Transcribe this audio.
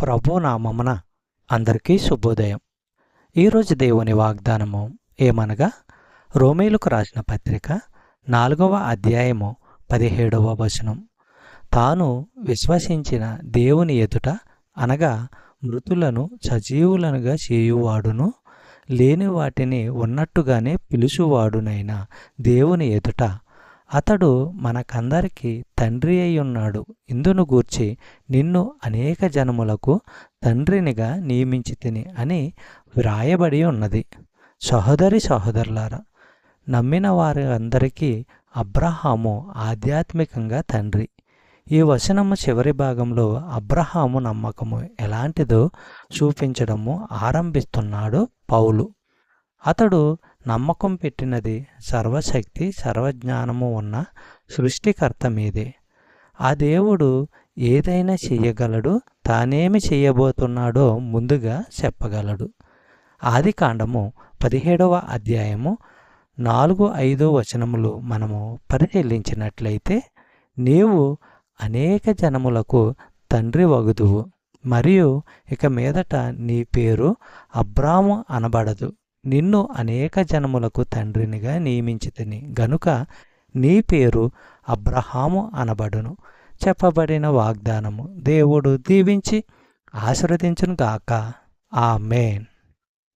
ప్రభు నామమున అందరికీ శుభోదయం. ఈరోజు దేవుని వాగ్దానము ఏమనగా, రోమీలకు రాసిన పత్రిక 4వ అధ్యాయము 17వ వచనం. తాను విశ్వసించిన దేవుని ఎదుట అనగా మృతులను సజీవులనుగా చేయువాడును, లేని వాటిని ఉన్నట్టుగానే పిలుచువాడునైన దేవుని ఎదుట అతడు మనకందరికీ తండ్రి అయ్యున్నాడు. ఇందును గూర్చి నిన్ను అనేక జనములకు తండ్రినిగా నియమించితిని అని వ్రాయబడి ఉన్నది. సహోదరులారా, నమ్మిన వారి అందరికీ అబ్రహాము ఆధ్యాత్మికంగా తండ్రి. ఈ వచనము చివరి భాగంలో అబ్రహాము నమ్మకము ఎలాంటిదో చూపించడము ఆరంభిస్తున్నాడు పౌలు. అతడు నమ్మకం పెట్టినది సర్వశక్తి సర్వజ్ఞానము ఉన్న సృష్టికర్త మీదే. ఆ దేవుడు ఏదైనా చెయ్యగలడు, తానేమి చెయ్యబోతున్నాడో ముందుగా చెప్పగలడు. ఆదికాండము 17వ అధ్యాయము 4-5 వచనములు మనము పరిశీలించినట్లయితే, నీవు అనేక జనములకు తండ్రి వగుదువు, మరియు ఇక మీదట నీ పేరు అబ్రాము అనబడదు. నిన్ను అనేక జనములకు తండ్రినిగా నియమించితిని గనుక నీ పేరు అబ్రహాము అనబడును. చెప్పబడిన వాగ్దానము దేవుడు దీవించి ఆశీర్వదించును గాక. ఆమేన్.